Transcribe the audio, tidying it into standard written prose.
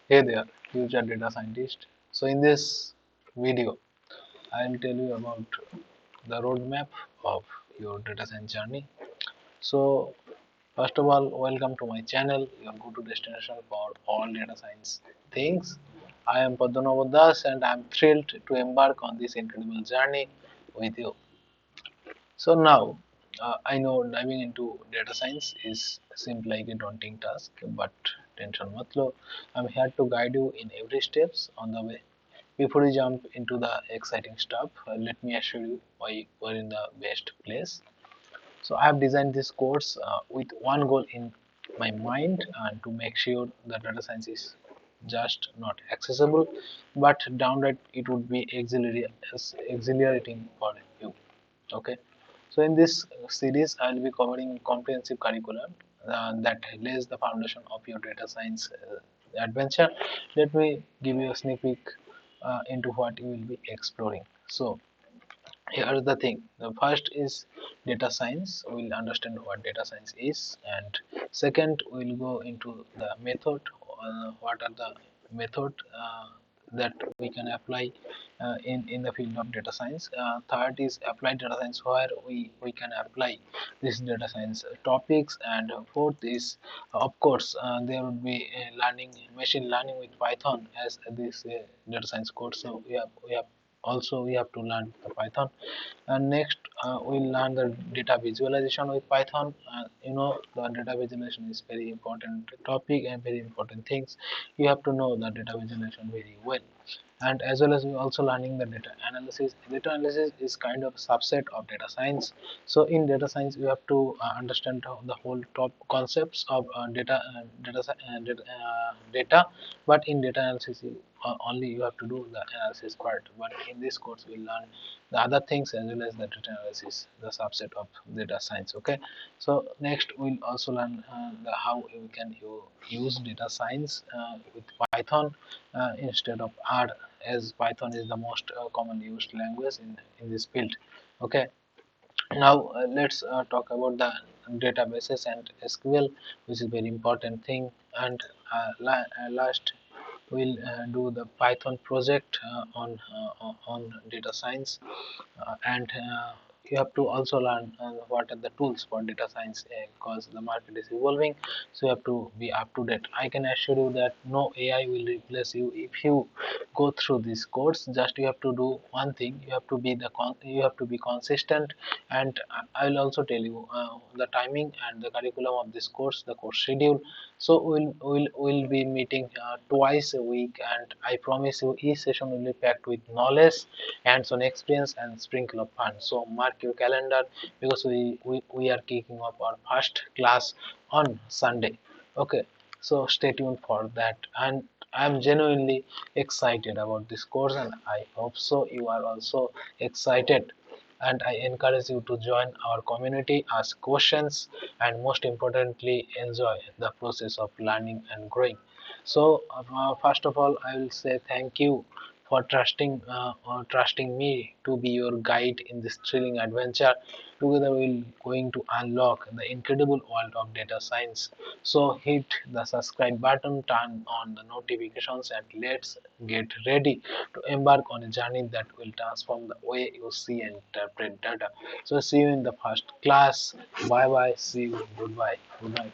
Hey there, future data scientist. So in this video, I'll tell you about the roadmap of your data science journey. So first of all, welcome to my channel, your go-to destination for all data science things. I am Padmanabh Das and I'm thrilled to embark on this incredible journey with you. So now, I know diving into data science is seems like a daunting task, but tension mat lo. I'm here to guide you in every steps on the way. Before we jump into the exciting stuff, let me assure you why we're in the best place. So I have designed this course with one goal in my mind and to make sure that data science is just not accessible, but downright it would be exhilarating for you. Okay, so in this series I'll be covering comprehensive curriculum that lays the foundation of your data science adventure. Let me give you a sneak peek into what you will be exploring. So here's the thing, the first is data science. We'll understand what data science is, and second we'll go into the method, what are the method that we can apply in the field of data science. Third is applied data science, where we can apply this data science topics, and fourth is of course there would be learning machine learning with Python as this data science course. So we have to learn the Python, and next we'll learn the data visualization with Python. The data visualization is very important topic and very important things. You have to know the data visualization very well, and as well as we also learning the data analysis. Data analysis is kind of subset of data science. So in data science you have to understand the whole top concepts of data, but in data analysis only you have to do the analysis part, but in this course we'll learn the other things as well as the data analysis, the subset of data science. Okay, so next we'll also learn how we can use data science with Python instead of R, as Python is the most commonly used language in this field. Okay, now let's talk about the databases and SQL, which is very important thing. And last we'll do the Python project on data science, and you have to also learn what are the tools for data science, because the market is evolving, so you have to be up to date. I can assure you that no AI will replace you if you go through this course. Just you have to do one thing, you have to be you have to be consistent. And I will also tell you the timing and the curriculum of this course, the course schedule. So we'll be meeting twice a week, and I promise you each session will be packed with knowledge, hands-on experience, and sprinkle of fun. So mark your calendar, because we are kicking off our first class on Sunday. Okay, so stay tuned for that. And I'm genuinely excited about this course, and I hope so you are also excited. And I encourage you to join our community, ask questions, and most importantly, enjoy the process of learning and growing. So, first of all, I will say thank you for trusting me to be your guide in this thrilling adventure. Together, we're going to unlock the incredible world of data science. So, hit the subscribe button, turn on the notifications, and let's get ready to embark on a journey that will transform the way you see and interpret data. So, see you in the first class. Bye bye. See you. Goodbye. Good night.